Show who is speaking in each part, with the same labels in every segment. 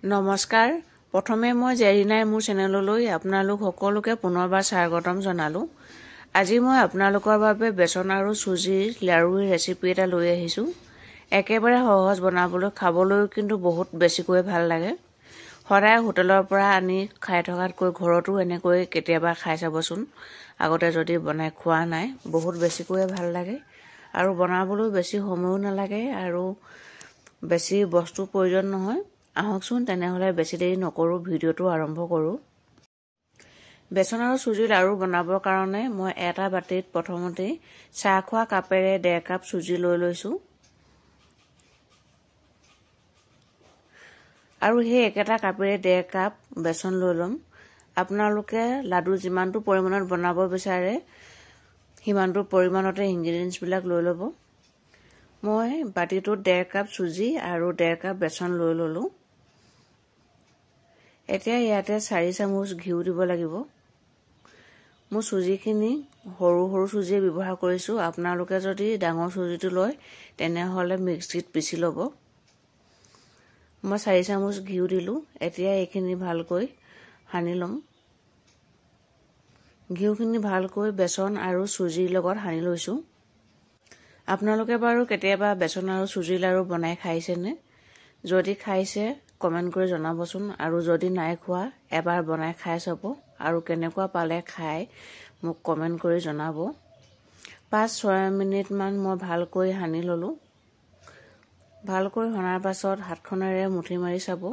Speaker 1: নমস্কাৰ প্ৰথমে মই জেৰিনাই মোৰ চেনেললৈ আপোনালোক সকলোকে পুনৰবাৰ স্বাগতম জনালো। আজি মই আপোনালোকৰ বাবে বেচন আৰু চুজিৰ লাড়ুৰ ৰেচিপি এটা লৈ আহিছো। একেবাৰে সহজ বনাবলৈ, খাবলৈও কিন্তু বহুত বেছিকৈ ভাল লাগে। সদায় হোটেলৰ পৰা আনি খাই থকাতকৈ ঘৰতো এনেকৈ কেতিয়াবা খাই চাবচোন। আগতে যদি বনাই খোৱা নাই, বহুত বেছিকৈ ভাল লাগে আৰু বনাবলৈ বেছি সময়ো নালাগে আৰু বেছি বস্তু প্ৰয়োজন নহয়। আহকচোন তেনেহলে বেছি দেৰি নকৰো, ভিডিঅ'টো আৰম্ভ কৰো। বেচন আৰু চুজি লাড়ু বনাবৰ কাৰণে মই এটা বাটিত প্ৰথমতে চাহ খোৱা কাপেৰে 1.5 কাপ চুজি লৈ লৈছো আৰু সেই একেটা কাপেৰে 1.5 কাপ বেচন লৈ লম। আপোনালোকে লাডু যিমানটো পৰিমাণত বনাব বিচাৰে সিমানটো পৰিমাণতে ইনগ্ৰেডিয়েন্টছ বিলাক লৈ লব। মই বাটিটোত 1.5 কাপ চুজি আৰু 1.5 কাপ বেচন লৈ ললো। এতিয়া ইয়াতে 4 চামুচ ঘিউ দিব লাগিব। মই চুজিখিনি সৰু সৰু চুজি ব্যৱহাৰ কৰিছো। আপোনালোকে যদি ডাঙৰ চুজিটো লয় তেনেহলে মিক্সিত পিছি লব। মই 4 চামুচ ঘিউ দিলো। এতিয়া এইখিনি ভালকৈ সানি লম। ঘিউখিনি ভালকৈ বেচন আৰু চুজিৰ লগত সানি লৈছো। আপোনালোকে বাৰু কেতিয়াবা বেচন আৰু চুজি লাড়ু বনাই খাইছেনে? যদি খাইছে কমেন্ট কৰি জনাবচোন আৰু যদি নাই খোৱা এবাৰ বনাই খাই চাব আৰু কেনেকুৱা পালে খাই মোক কমেন্ট কৰি জনাব। 5-6 মিনিট মান মই ভালকৈ সানি ললো। ভালকৈ সনাৰ পাছত হাতখনেৰে মুঠি মাৰি চাব।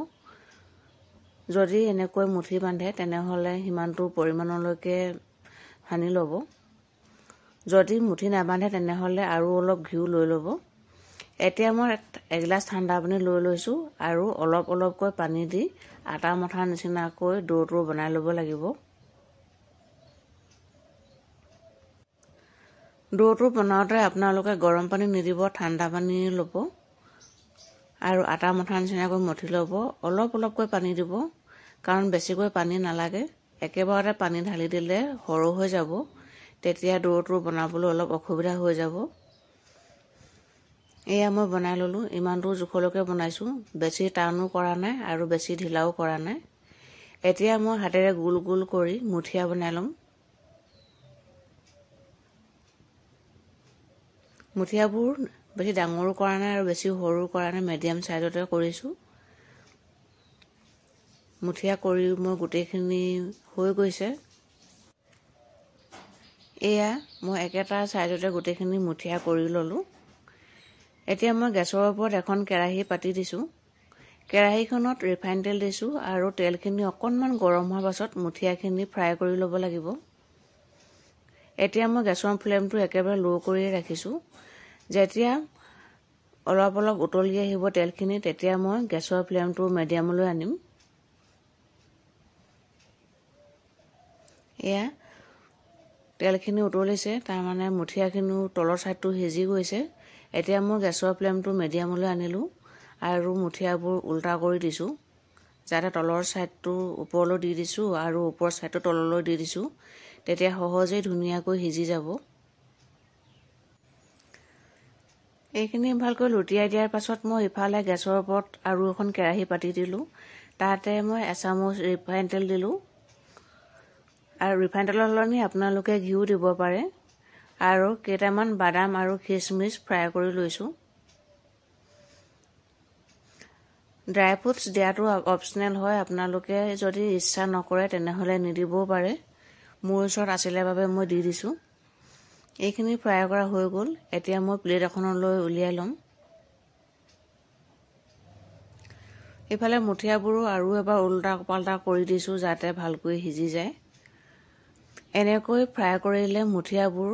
Speaker 1: যদি এনেকৈ মুঠি বান্ধে তেনেহলে সিমানটো পৰিমাণলৈকে সানি লব। যদি মুঠি নাবান্ধে তেনেহলে আৰু অলপ ঘিউ লৈ লব। এতিয়া মই এগিলাচ ঠাণ্ডা পানী লৈ লৈছো আৰু অলপ অলপকৈ পানী দি আটা মঠাৰ নিচিনাকৈ ডোটো বনাই লব লাগিব। ডোটো বনাওঁতে আপোনালোকে গৰম পানী নিদিব, ঠাণ্ডা পানী লব আৰু আটা মঠাৰ নিচিনাকৈ মঠি লব। অলপ অলপকৈ পানী দিব কাৰণ বেছিকৈ পানী নালাগে। একেবাৰতে পানী ঢালি দিলে সৰু হৈ যাব, তেতিয়া ডোটো বনাবলৈ অলপ অসুবিধা হৈ যাব। এয়া মই বনাই ললো। ইমানটো জোখলৈকে বনাইছো, বেছি টানো কৰা নাই আৰু বেছি ঢিলাও কৰা নাই। এতিয়া মই হাতেৰে গোল গোল কৰি মুঠিয়া বনাই লম। মুঠিয়াবোৰ বেছি ডাঙৰো কৰা নাই আৰু বেছি সৰু কৰা নাই, মিডিয়াম সাইজতে কৰিছো। মুঠিয়া কৰি মই গোটেইখিনি হৈ গৈছে। এয়া মই একেটা সাইজতে গোটেইখিনি মুঠিয়া কৰি ললো। এতিয়া মই গেছৰ ওপৰত এখন কেৰাহী পাতি দিছো। কেৰাহীখনত ৰিফাইন তেল দিছো আৰু তেলখিনি অকণমান গৰম হোৱাৰ পাছত মুঠিয়াখিনি ফ্ৰাই কৰি ল'ব লাগিব। এতিয়া মই গেছৰ ফ্লেমটো একেবাৰে লো কৰি ৰাখিছো। যেতিয়া অলপ অলপ উতলি আহিব তেলখিনি তেতিয়া মই গেছৰ ফ্লেমটো মিডিয়ামলৈ আনিম। এয়া তেলখিনি উতলিছে, তাৰমানে মুঠিয়াখিনিও তলৰ সাইডটো সিজি গৈছে। এতিয়া মই গেছৰ ফ্লেমটো মিডিয়ামলৈ আনিলো আৰু মুঠিয়াবোৰ উল্টা কৰি দিছো, যাতে তলৰ সাইডটো ওপৰলৈ দি দিছো আৰু ওপৰৰ সাইডটো তললৈ দি দিছো, তেতিয়া সহজে ধুনীয়াকৈ সিজি যাব। এইখিনি ভালকৈ লুটিয়াই দিয়াৰ পাছত মই ইফালে গেছৰ ওপৰত আৰু এখন কেৰাহী পাতি দিলো। তাতে মই 1 চামুচ ৰিফাইন তেল দিলো আৰু ৰিফাইন তেলৰ সলনি আপোনালোকে ঘিউ দিব পাৰে আৰু কেইটামান বাদাম আৰু কিচমিচ ফ্ৰাই কৰি লৈছো। ড্ৰাই ফ্ৰুটছ দিয়াটো অপচনেল হয়, আপোনালোকে যদি ইচ্ছা নকৰে তেনেহলে নিদিবও পাৰে। মোৰ ওচৰত আছিলে বাবে মই দি দিছো। এইখিনি ফ্ৰাই কৰা হৈ গ'ল। এতিয়া মই প্লেট এখনলৈ উলিয়াই লম। ইফালে মুঠিয়াবোৰো আৰু এবাৰ উল্টা পাল্টা কৰি দিছো যাতে ভালকৈ সিজি যায়। এনেকৈ ফ্ৰাই কৰিলে মুঠিয়াবোৰ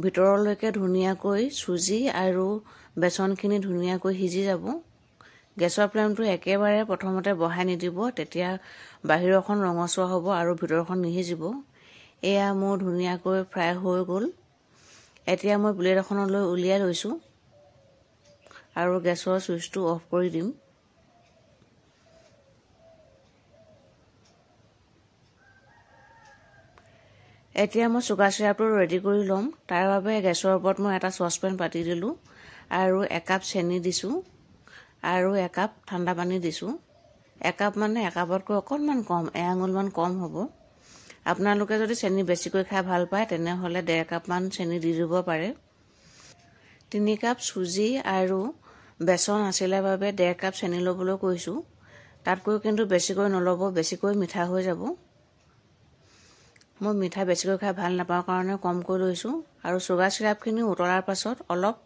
Speaker 1: ভিতৰলৈকে ধুনীয়াকৈ চুজি আৰু বেচনখিনি ধুনীয়াকৈ সিজি যাব। গেছৰ ফ্লেমটো একেবাৰে প্ৰথমতে বঢ়াই নিদিব, তেতিয়া বাহিৰখন ৰঙচুৱা হ'ব আৰু ভিতৰখন নিসিজিব। এয়া মোৰ ধুনীয়াকৈ ফ্ৰাই হৈ গ'ল। এতিয়া মই প্লেট এখনলৈ উলিয়াই লৈছো আৰু গেছৰ চুইচটো অফ কৰি দিম। এতিয়া মই চুগাৰ চিৰাপটো ৰেডি কৰি ল'ম। তাৰ বাবে গেছৰ ওপৰত মই এটা চচপেন পাতি দিলো আৰু 1 কাপ চেনি দিছো আৰু 1 কাপ ঠাণ্ডা পানী দিছো। একাপ মানে একাপতকৈ অকণমান কম, এআঙুলমান কম হ'ব। আপোনালোকে যদি চেনি বেছিকৈ খাই ভাল পায় তেনেহ'লে 1.5 কাপমান চেনি দি দিব পাৰে। 3 কাপ চুজি আৰু বেচন আছিলে বাবে 1.5 কাপ চেনি ল'বলৈ কৈছোঁ। তাতকৈ কিন্তু বেছিকৈ নল'ব, বেছিকৈ মিঠা হৈ যাব। মই মিঠা বেছিকৈ খাই ভাল নাপাওঁ কাৰণে কমকৈ লৈছোঁ। আৰু চুগাৰ চিৰাপখিনি উতলাৰ পাছত অলপ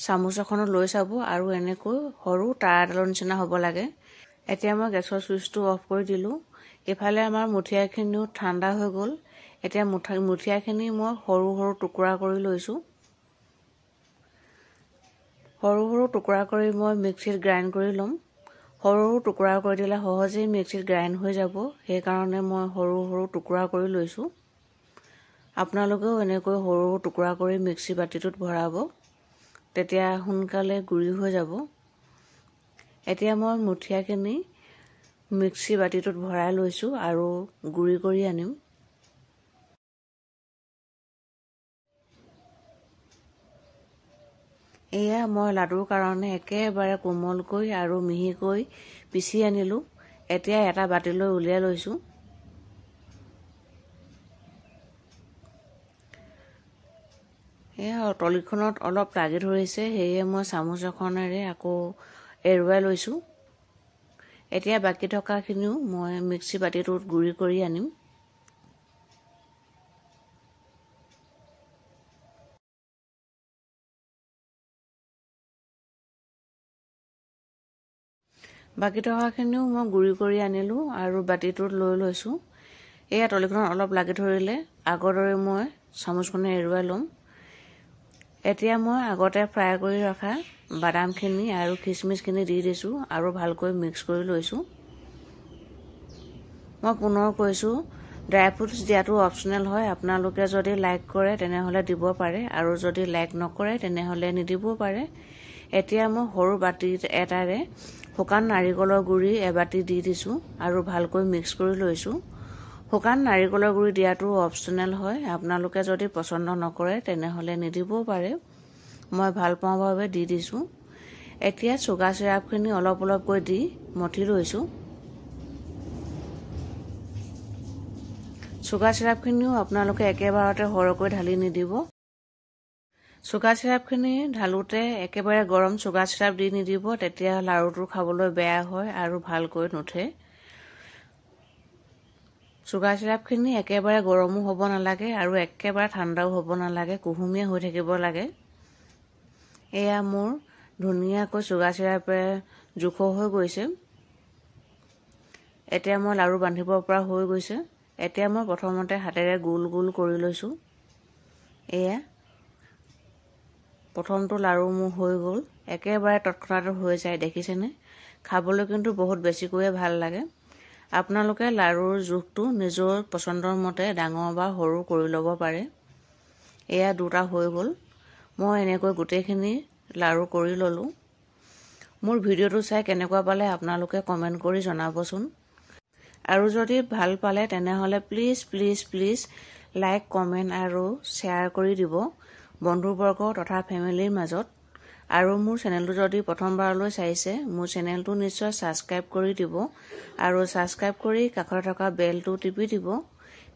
Speaker 1: চামুচ এখনত লৈ চাব আৰু এনেকৈ সৰু তাৰা এডালৰ নিচিনা হ'ব লাগে। এতিয়া মই গেছৰ চুইচটো অফ কৰি দিলোঁ। ইফালে আমাৰ মুঠিয়াখিনিও ঠাণ্ডা হৈ গ'ল। এতিয়া মুঠিয়াখিনি মই সৰু সৰু টুকুৰা কৰি লৈছোঁ। সৰু সৰু টুকুৰা কৰি মই মিক্সিত গ্ৰাইণ্ড কৰি ল'ম। সৰু সৰু টুকুৰা কৰি দিলে সহজেই মিক্সিত গ্ৰাইণ্ড হৈ যাব, সেইকাৰণে মই সৰু সৰু টুকুৰা কৰি লৈছোঁ। আপোনালোকেও এনেকৈ সৰু সৰু টুকুৰা কৰি মিক্সি বাতিটোত ভৰাব, তেতিয়া সোনকালে গুড়ি হৈ যাব। এতিয়া মই মুঠিয়াখিনি মিক্সি বাতিটোত ভৰাই লৈছোঁ আৰু গুড়ি কৰি আনিম। এয়া মই লাডুৰ কাৰণে একেবাৰে কোমলকৈ আৰু মিহিকৈ পিচি আনিলোঁ। এতিয়া এটা বাতিলৈ উলিয়াই লৈছোঁ। এয়া তলিখনত অলপ লাগি ধৰিছে, সেয়ে মই চামুচ এখনেৰে আকৌ এৰুৱাই লৈছোঁ। এতিয়া বাকী থকাখিনিও মই মিক্সি বাতিটোত গুড়ি কৰি আনিম। বাকী থকাখিনিও মই গুড়ি কৰি আনিলোঁ আৰু বাতিটোত লৈ লৈছোঁ। এয়া তলিখনত অলপ লাগি ধৰিলে আগৰ দৰে মই চামুচখনে এৰুৱাই ল'ম। এতিয়া মই আগতে ফ্ৰাই কৰি ৰখা বাদামখিনি আৰু খিচমিচখিনি দি দিছোঁ আৰু ভালকৈ মিক্স কৰি লৈছোঁ। মই পুনৰ কৈছোঁ, ড্ৰাই ফ্ৰুটছ দিয়াটো অপশ্যনেল হয়। আপোনালোকে যদি লাইক কৰে তেনেহ'লে দিব পাৰে আৰু যদি লাইক নকৰে তেনেহ'লে নিদিবও পাৰে। এতিয়া মই সৰু বাতি এটাৰে শুকান নাৰিকলৰ গুড়ি এবাতি দি দিছোঁ আৰু ভালকৈ মিক্স কৰি লৈছোঁ। শুকান নাৰিকলৰ গুড়ি দিয়াটো অপশ্যনেল হয়। আপোনালোকে যদি পচন্দ নকৰে তেনেহ'লে নিদিবও পাৰে। মই ভাল পাওঁ বাবে দি দিছোঁ। এতিয়া চুগাৰ চিৰাপখিনি অলপ অলপকৈ দি মঠি লৈছোঁ। চুগাৰ চিৰাপখিনিও আপোনালোকে একেবাৰতে সৰহকৈ ঢালি নিদিব। চুগাৰ চিৰাপখিনি ঢালোতে একেবাৰে গৰম চুগাৰ চিৰাপ দি নিদিব, তেতিয়া লাড়ুটো খাবলৈ বেয়া হয় আৰু ভালকৈ নুঠে। চুগাৰ চিৰাপখিনি একেবাৰে গৰমো হ'ব নালাগে আৰু একেবাৰে ঠাণ্ডাও হ'ব নালাগে, কুহুমীয়া হৈ থাকিব লাগে। এয়া মোৰ ধুনীয়াকৈ চুগাৰ চিৰাপে জোখৰ হৈ গৈছে। এতিয়া মই লাড়ু বান্ধিব পৰা হৈ গৈছে। এতিয়া মই প্ৰথমতে হাতেৰে গোল গোল কৰি লৈছোঁ। এয়া প্ৰথমটো লাড়ু মোৰ হৈ গ'ল। একেবাৰে তৎক্ষণাতে হৈ যায়, দেখিছেনে? খাবলৈ কিন্তু বহুত বেছিকৈয়ে ভাল লাগে। আপোনালোকে লাড়ুৰ জোখটো নিজৰ পচন্দৰ মতে ডাঙৰ বা সৰু কৰি ল'ব পাৰে। এয়া দুটা হৈ গ'ল। মই এনেকৈ গোটেইখিনি লাড়ু কৰি ল'লোঁ। মোৰ ভিডিঅ'টো চাই কেনেকুৱা পালে আপোনালোকে কমেণ্ট কৰি জনাবচোন। আৰু যদি ভাল পালে তেনেহ'লে please please please like, comment আৰু শ্বেয়াৰ কৰি দিব বন্ধুবৰ্গ তথা ফেমিলিৰ মাজত। আৰু মোৰ চেনেলটো যদি প্ৰথমবাৰলৈ চাইছে, মোৰ চেনেলটো নিশ্চয় ছাবস্ক্ৰাইব কৰি দিব আৰু ছাবস্ক্ৰাইব কৰি কাষতে থকা বেলটো টিপি দিব।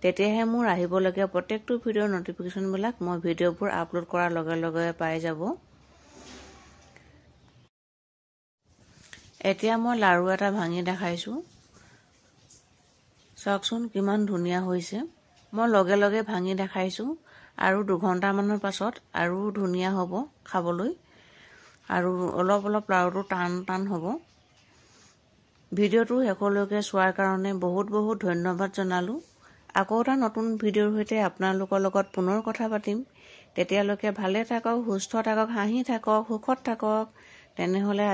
Speaker 1: তেতিয়াহে মোৰ আহিবলগীয়া প্ৰত্যেকটো ভিডিঅ'ৰ নটিফিকেশ্যনবিলাক মই ভিডিঅ'বোৰ আপলোড কৰাৰ লগে লগে পাই যাব। এতিয়া মই লাড়ু এটা ভাঙি দেখাইছোঁ। চাওকচোন কিমান ধুনীয়া হৈছে। মই লগে লগে ভাঙি দেখাইছোঁ আৰু 2 ঘণ্টামানৰ পাছত আৰু ধুনীয়া হ'ব খাবলৈ আৰু অলপ অলপ লাড়ুটো টান টান হ'ব। ভিডিঅ'টো শেষলৈকে চোৱাৰ কাৰণে বহুত বহুত ধন্যবাদ জনালোঁ। আকৌ এটা নতুন ভিডিঅ'ৰ সৈতে আপোনালোকৰ লগত পুনৰ কথা পাতিম। তেতিয়ালৈকে ভালে থাকক, সুস্থ থাকক, হাঁহি থাকক, সুখত থাকক। তেনেহ'লে